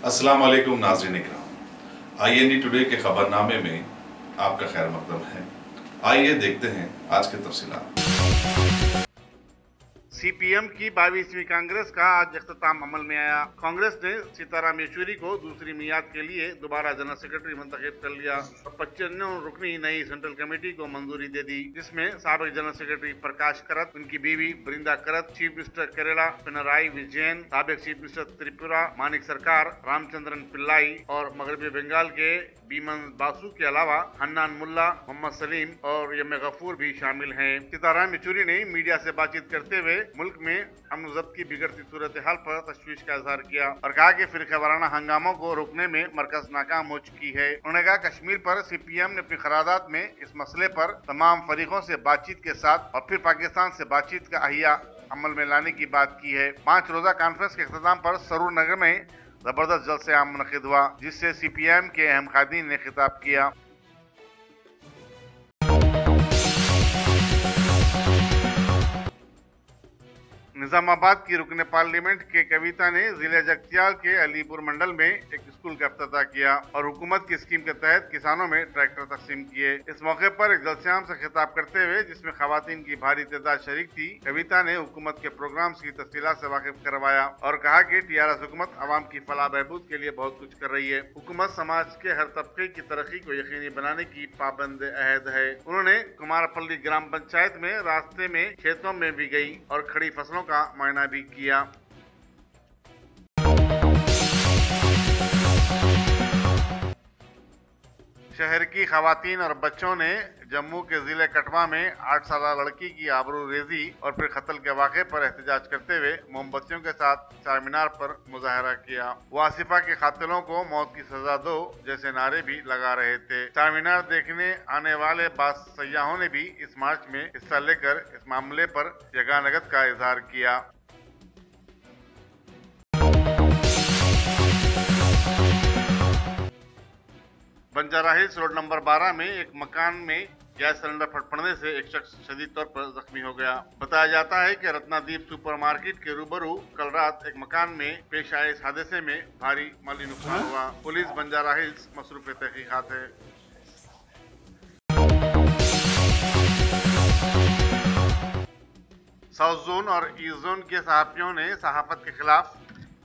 अस्सलाम वालेकुम नाज़रीन इकराम, IND टुडे के खबरनामे में आपका खैर मकदम है। आइए देखते हैं आज के तफसीलात। CPM की 22वीं कांग्रेस का आज इख्तिताम अमल में आया। कांग्रेस ने सीताराम येचुरी को दूसरी मियाद के लिए दोबारा जनरल सेक्रेटरी मुंतखब कर लिया और 95 रुकनी नई सेंट्रल कमेटी को मंजूरी दे दी, जिसमें साबिक जनरल सेक्रेटरी प्रकाश करत, उनकी बीवी बृंदा करत, चीफ मिनिस्टर केरला पिनराई विजयन, साबिक चीफ मिनिस्टर त्रिपुरा मानिक सरकार, रामचंद्रन पिल्लाई और मगरबी बंगाल के बीमन बासु के अलावा हन्नान मुल्ला, मोहम्मद सलीम और यम गफूर भी शामिल हैं। सीताराम येचुरी ने मीडिया से बातचीत करते हुए मुल्क में अमन ज़ब्त की बिगड़ती सूरत हाल पर तशवीश का इजहार किया और कहा कि फिरका वाराना हंगामों को रोकने में मरकज नाकाम हो चुकी है। उन्होंने कहा कश्मीर पर CPM ने अपनी करारदाद में इस मसले पर तमाम फरीकों से बातचीत के साथ और फिर पाकिस्तान से बातचीत का अहिया अमल में लाने की बात की है। 5 रोजा कॉन्फ्रेंस के इख्तिताम पर सरूर नगर में जबरदस्त जलसे आम मुनक़िद हुआ, जिससे CPM के अहम कायदीन ने खिताब किया। निजामाबाद की रुकने पार्लियामेंट के कविता ने जिले जगतियाल के अलीपुर मंडल में एक स्कूल का इफ्तिताह किया और हुकूमत की स्कीम के तहत किसानों में ट्रैक्टर तकसीम किए। इस मौके पर एक जलसेआम से खिताब करते हुए, जिसमें खवातीन की भारी तादाद शरीक थी, कविता ने हुकूमत के प्रोग्राम्स की तफसीलात से वाकिफ करवाया और कहा कि TRS हुकूमत आवाम की फलाह बहबूद के लिए बहुत कुछ कर रही है। हुकूमत समाज के हर तबके की तरक्की को यकीनी बनाने की पाबंद अहद है। उन्होंने कुमारपल्ली ग्राम पंचायत में रास्ते में खेतों में भी गई और खड़ी फसलों का मुआयना भी किया। शहर की खवातीन और बच्चों ने जम्मू के जिले कठवा में 8 साला लड़की की आबरू रेजी और फिर कत्ल के वाक़े पर एहतजाज करते हुए मोमबत्तियों के साथ चार मीनार पर मुजाहरा किया। वो आसिफा के कातिलों को मौत की सजा दो जैसे नारे भी लगा रहे थे। चार मीनार देखने आने वाले बास सयाहों ने भी इस मार्च में हिस्सा लेकर इस मामले पर यगानगत का इजहार किया। बंजारा हिल्स रोड नंबर 12 में एक मकान में गैस सिलेंडर फट पड़ने से एक शख्स शदीद तौर पर जख्मी हो गया। बताया जाता है कि रत्नादीप सुपरमार्केट के रूबरू कल रात एक मकान में पेश आए इस हादसे में भारी माली नुकसान हुआ। पुलिस बंजारा हिल्स मसरूफ तहकीकात है। साउथ जोन और ईस्ट जोन के सहाफियों ने सहाफत के खिलाफ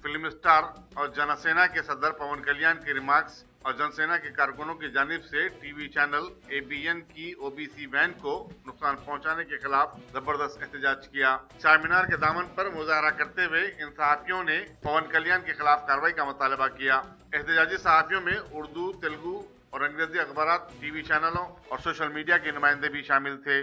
फिल्म स्टार और जनसेना के सदर पवन कल्याण के रिमार्क्स और जनसेना के कारकुनों की जानिब से टीवी चैनल ABN की OBC वैन को नुकसान पहुंचाने के खिलाफ जबरदस्त एहतजाज किया। चार मीनार के दामन पर मुजाहरा करते हुए इन सहाफियों ने पवन कल्याण के खिलाफ कार्रवाई का मुतालबा किया। एहतजाजी सहाफियों में उर्दू, तेलुगु और अंग्रेजी अखबारात, टीवी चैनलों और सोशल मीडिया के नुमाइंदे भी शामिल थे।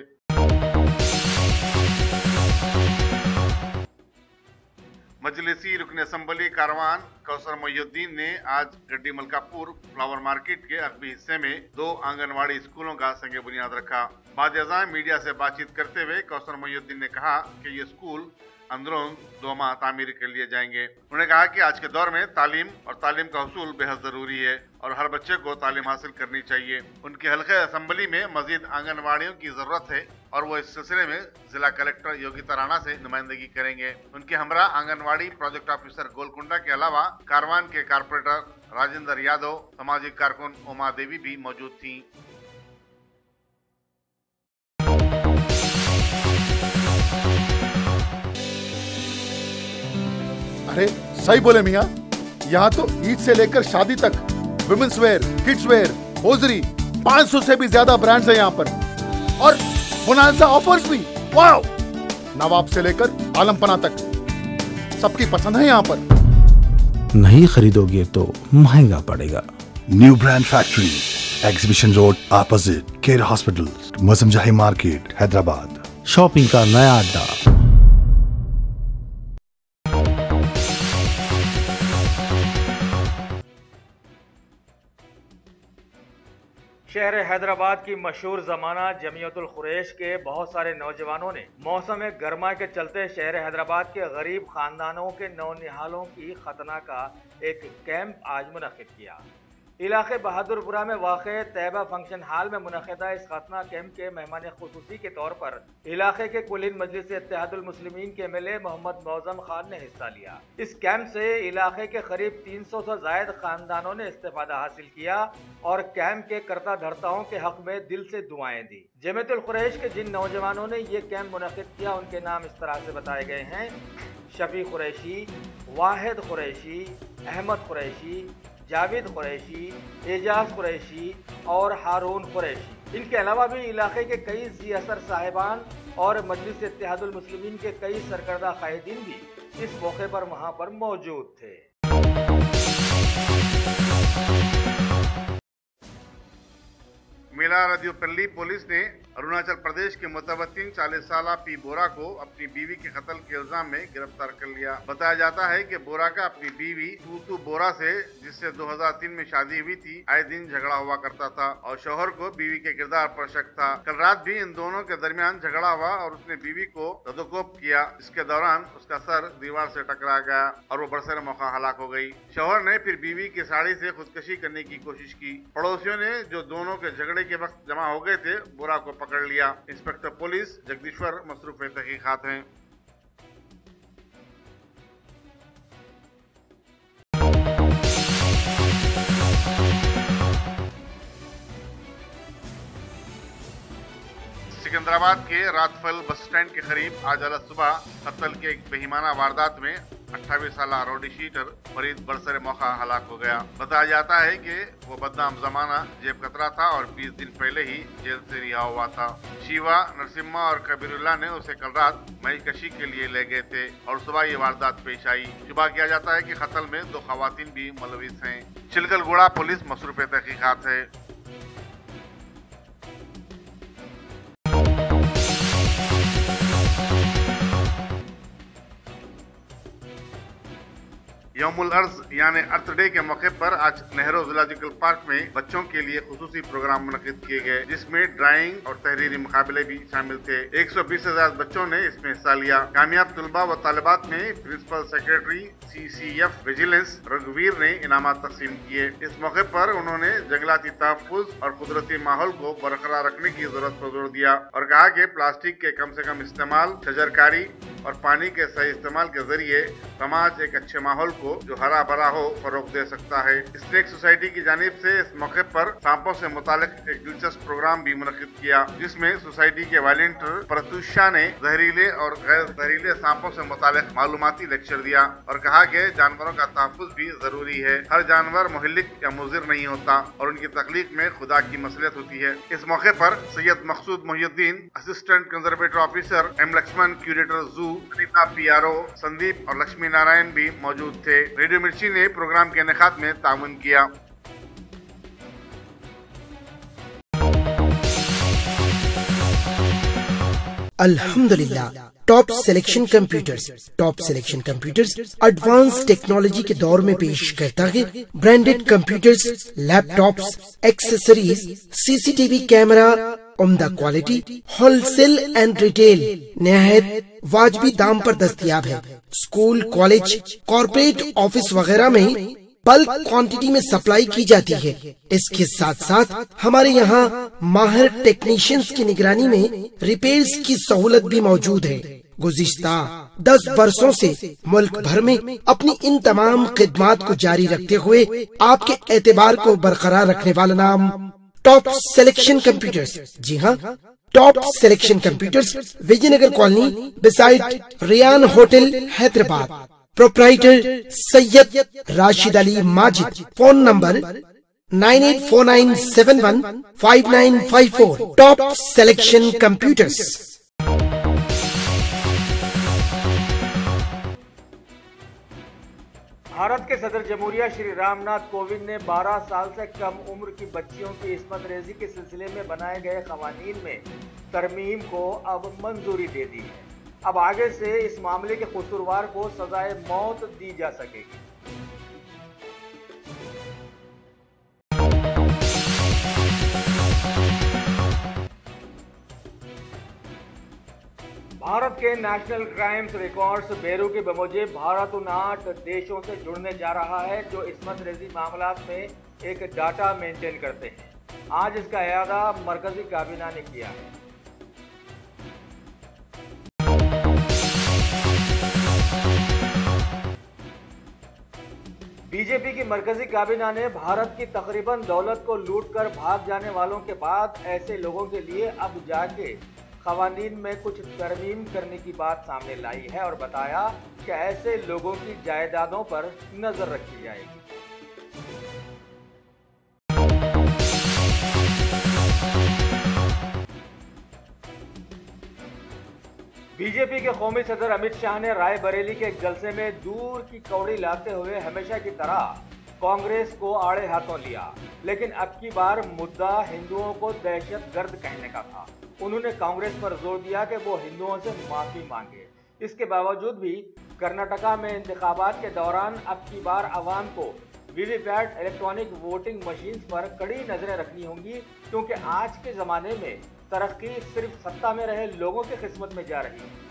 मजलिसी रुकन असम्बली कारवान कौसर मोहिउद्दीन ने आज गड्डी मलकापुर फ्लावर मार्केट के अरबी हिस्से में 2 आंगनवाड़ी स्कूलों का संग बुनियाद रखा। बाद अज़ां मीडिया से बातचीत करते हुए कौसर मोहिउद्दीन ने कहा कि ये स्कूल अंदरून 2 माह तामीर के लिए जाएंगे। उन्होंने कहा कि आज के दौर में तालीम और तालीम का हसूल बेहद जरूरी है और हर बच्चे को तालीम हासिल करनी चाहिए। उनके हल्के असम्बली में मजीद आंगनवाड़ियों की जरूरत है और वो इस सिलसिले में जिला कलेक्टर योगिता राणा से नुमाइंदगी करेंगे। उनके हमरा आंगनवाड़ी प्रोजेक्ट ऑफिसर गोलकुंडा के अलावा कारवान के कारपोरेटर राजेंद्र यादव, सामाजिक कारकुन उमा देवी भी मौजूद थी। अरे सही बोले मियाँ, यहाँ तो ईद से लेकर शादी तक women's wear, kids wear, hosiery 500 से भी ज्यादा ब्रांड्स हैं यहाँ पर और बोनांजा ऑफर्स भी। वाओ! नवाब से लेकर आलमपना तक सबकी पसंद है यहाँ पर। नहीं खरीदोगे तो महंगा पड़ेगा। New brand factory, exhibition road opposite care hospital, Mozamjahi market, Hyderabad. Shopping का नया अड्डा। शहर हैदराबाद की मशहूर जमाना जमीयतुल खुरैश के बहुत सारे नौजवानों ने मौसम गर्मा के चलते शहर हैदराबाद के गरीब खानदानों के नौनिहालों की खतना का एक कैंप आज मुनक़िद किया। इलाके बहादुरपुरा में वाक़े तैयबा फंक्शन हॉल में मुनक़िदा इस खतना कैंप के मेहमान खुसूसी के तौर पर इलाके के कुलीन मजलिस इत्तेहादुल मुस्लिमीन के एमएलए मोहम्मद मौज़म खान ने हिस्सा लिया। इस कैंप से इलाके के करीब 300 से ज़ायद खानदानों ने इस्तेफादा हासिल किया और कैंप के करता धर्ताओं के हक में दिल से दुआएं दी। जमीयतुल कुरैश के जिन नौजवानों ने ये कैंप मुनक़िद किया उनके नाम इस तरह से बताए गए हैं: शफी कुरैशी, वाहिद कुरैशी, अहमद कुरैशी, जावेद कुरैशी, एजाज कुरैशी और हारून कुरैशी। इनके अलावा भी इलाके के कई ज़ी असर साहिबान और मजलिस इत्तेहादुल मुस्लिमीन के कई सरकर्दा कायदीन भी इस मौके पर वहां पर मौजूद थे। मिलारदियोपल्ली पुलिस ने अरुणाचल प्रदेश के मुतवत्तिन 40 साल पी बोरा को अपनी बीवी के कत्ल के इल्जाम में गिरफ्तार कर लिया। बताया जाता है कि बोरा का अपनी बीवी तूतू बोरा से, जिससे 2003 में शादी हुई थी, आए दिन झगड़ा हुआ करता था और शौहर को बीवी के किरदार पर शक था। कल रात भी इन दोनों के दरमियान झगड़ा हुआ और उसने बीवी को ददोकोप किया। इसके दौरान उसका सर दीवार से टकरा गया और वो बरसर मौका हलाक हो गई। शौहर ने फिर बीवी की साड़ी से खुदकशी करने की कोशिश की। पड़ोसियों ने, जो दोनों के झगड़े के वक्त जमा हो गए थे, बोरा को पकड़ लिया। इंस्पेक्टर पुलिस जगदीश्वर मसरूफ तहकीकात हैं। सिकंदराबाद के रातफल बस स्टैंड के करीब आज अल सुबह कत्ल के एक बेईमाना वारदात में 28 साल रौडी शीटर फरीद बरसर मौका हलाक हो गया। बताया जाता है कि वो बदनाम जमाना जेब कतरा था और 20 दिन पहले ही जेल से रिहा हुआ था। शिवा, नरसिम्हा और कबीरुल्लाह ने उसे कल रात मई कशी के लिए ले गए थे और सुबह ये वारदात पेश आई। शुबा किया जाता है कि कत्ल में 2 खवातीन भी मुलविस हैं। चिलकलगुड़ा पुलिस मसरूफ तहकीकात है। यौमुल अर्ज यानी अर्थ डे के मौके पर आज नेहरू जूलॉजिकल पार्क में बच्चों के लिए खुसूसी प्रोग्राम मुनक़िद किए गए, जिसमें ड्राइंग और तहरीरी मुकाबले भी शामिल थे। 120 से ज्यादा बच्चों ने इसमें हिस्सा लिया। कामयाब तुलबा व तालिबात में प्रिंसिपल सेक्रेटरी CCF विजिलेंस रघुवीर ने इनामात तकसीम किए। इस मौके पर उन्होंने जंगलाती तहफ़्फ़ुज़ और कुदरती माहौल को बरकरार रखने की जरूरत पर जोर दिया और कहा कि प्लास्टिक के कम से कम इस्तेमाल, शजरकारी और पानी के सही इस्तेमाल के जरिए समाज एक अच्छे माहौल को जो हरा भरा हो फरोग दे सकता है। स्नेक सोसाइटी की जानिब से इस मौके पर सांपों से मुतालिक एक दिलचस्प प्रोग्राम भी मुनक़िद किया, जिसमें सोसाइटी के वॉलंटियर प्रत्युषा ने जहरीले और गैर जहरीले सांपों से मुतालिक मालूमाती लेक्चर दिया और कहा कि जानवरों का तहफ़्फ़ुज़ भी जरूरी है। हर जानवर मुहल्लिक या मुज़िर नहीं होता और उनकी तख्लीक में खुदा की मसलियत होती है। इस मौके पर Syed Maqsood Mohiuddin, assistant conservator officer M Lakshman, curator zoo, Anita PRO, Sandeep और लक्ष्मी नारायण भी मौजूद थे। रेडियो मिर्ची ने प्रोग्राम के इनेकाद में ताउन किया। अल्हम्दुलिल्लाह। Top selection computers advance technology के दौर में पेश करता है branded computers, laptops, accessories, CCTV camera, उम्दा क्वालिटी, होलसेल एंड रिटेल निहायत वाजबी दाम पर दस्तयाब है। स्कूल, कॉलेज, कॉर्पोरेट ऑफिस वगैरह में बल्क क्वांटिटी में सप्लाई की जाती है। इसके साथ साथ हमारे यहाँ माहिर टेक्नीशियंस की निगरानी में रिपेयर्स की सहूलत भी मौजूद है। गुज़िश्ता 10 बरसों से मुल्क भर में अपनी इन तमाम खिदमात को जारी रखते हुए आपके एतबार को बरकरार रखने वाला नाम टॉप सिलेक्शन कंप्यूटर्स। जी हाँ, top selection computers, Vijayanagar colony beside Riyan hotel, Hyderabad. Proprietor Syed Rashid Ali Majid. Phone number 9849715954। Top selection computers. Bharat के सदर जमहूरिया श्री रामनाथ कोविंद ने 12 साल से कम उम्र की बच्चियों की इस्मत रेजी के सिलसिले में बनाए गए कवानीन में तरमीम को अब मंजूरी दे दी है। अब आगे से इस मामले के कसूरवार को सजाए मौत दी जा सकेगी। भारत के नेशनल क्राइम्स रिकॉर्ड्स ब्यूरो के बमूजिब भारत उन 8 देशों से जुड़ने जा रहा है जो इस्मत रेजी मामलात में एक डाटा मेंटेन करते हैं। आज इसका इयादा मरकजी काबीना ने किया है। बीजेपी की मरकजी काबीना ने भारत की तकरीबन दौलत को लूटकर भाग जाने वालों के बाद ऐसे लोगों के लिए अब जाके क़वानीन में कुछ तरमीम करने की बात सामने लाई है और बताया कि ऐसे लोगों की जायदादों पर नजर रखी जाएगी। बीजेपी के कौमी सदर अमित शाह ने रायबरेली के एक जलसे में दूर की कौड़ी लाते हुए हमेशा की तरह कांग्रेस को आड़े हाथों लिया, लेकिन अब की बार मुद्दा हिंदुओं को दहशतगर्द कहने का था। उन्होंने कांग्रेस पर जोर दिया कि वो हिंदुओं से माफी मांगे। इसके बावजूद भी कर्नाटका में इंतखाबात के दौरान अब की बार अवाम को वीवीपैट इलेक्ट्रॉनिक वोटिंग मशीन पर कड़ी नजरें रखनी होंगी, क्योंकि आज के जमाने में तरक्की सिर्फ सत्ता में रहे लोगों की किस्मत में जा रही है।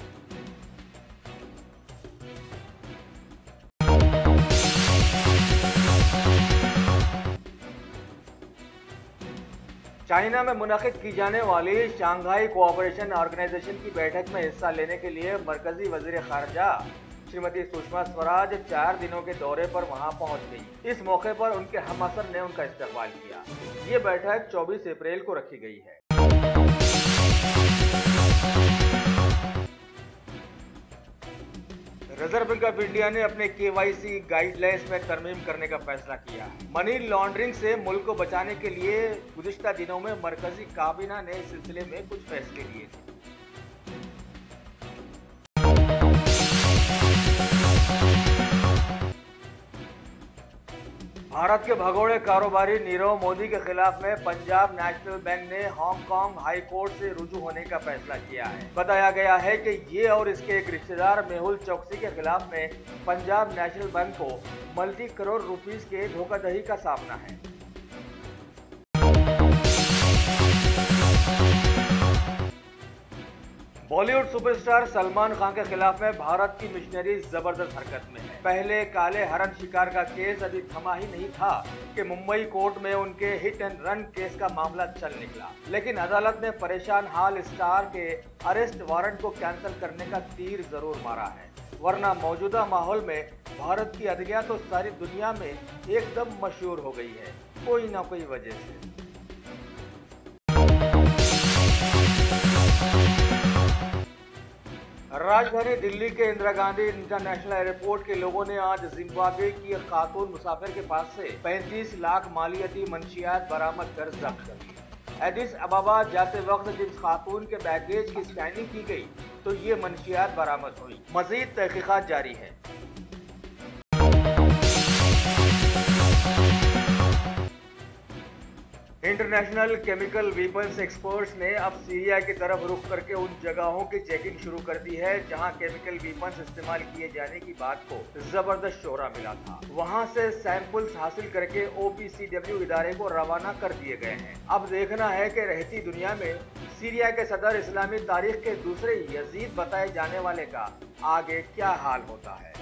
चाइना में मुनक़िद की जाने वाली शंघाई कोऑपरेशन ऑर्गेनाइजेशन की बैठक में हिस्सा लेने के लिए मरकजी वज़ीर ख़ारजा श्रीमती सुषमा स्वराज 4 दिनों के दौरे पर वहां पहुंच गई। इस मौके पर उनके हमअसर ने उनका इस्तकबाल किया। ये बैठक 24 अप्रैल को रखी गई है। रिजर्व बैंक ऑफ इंडिया ने अपने KYC गाइडलाइंस में तरमीम करने का फैसला किया है। मनी लॉन्ड्रिंग से मुल्क को बचाने के लिए गुज़िश्ता दिनों में मरकजी काबीना ने इस सिलसिले में कुछ फैसले लिए थे। भारत के भगोड़े कारोबारी नीरव मोदी के खिलाफ में पंजाब नेशनल बैंक ने हांगकांग हाई कोर्ट से रुजू होने का फैसला किया है। बताया गया है कि ये और इसके एक रिश्तेदार मेहुल चौकसी के खिलाफ में पंजाब नेशनल बैंक को मल्टी करोड़ रुपीस के धोखाधड़ी का सामना है। बॉलीवुड सुपरस्टार सलमान खान के खिलाफ में भारत की मिशनरी जबरदस्त हरकत में है। पहले काले हरण शिकार का केस अभी थमा ही नहीं था कि मुंबई कोर्ट में उनके हिट एंड रन केस का मामला चल निकला, लेकिन अदालत ने परेशान हाल स्टार के अरेस्ट वारंट को कैंसिल करने का तीर जरूर मारा है, वरना मौजूदा माहौल में भारत की अदलिया तो सारी दुनिया में एकदम मशहूर हो गई है, कोई ना कोई वजह से। राजधानी दिल्ली के इंदिरा गांधी इंटरनेशनल एयरपोर्ट के लोगों ने आज जिम्बाब्वे की एक खातून मुसाफिर के पास से 35 लाख मालियती मंशियात बरामद कर जब्त कर ली। एडिस अबाबा जाते वक्त जिस खातून के बैगेज की स्कैनिंग की गई तो ये मंशियात बरामद हुई। मजीद तहकीकात जारी है। इंटरनेशनल केमिकल वेपन्स एक्सपर्ट्स ने अब सीरिया की तरफ रुख करके उन जगहों की चेकिंग शुरू कर दी है जहां केमिकल वेपन्स इस्तेमाल किए जाने की बात को जबरदस्त शोहरा मिला था। वहां से सैंपल्स हासिल करके OPCW इदारे को रवाना कर दिए गए हैं। अब देखना है कि रहती दुनिया में सीरिया के सदर इस्लामी तारीख के दूसरे यजीद बताए जाने वाले का आगे क्या हाल होता है।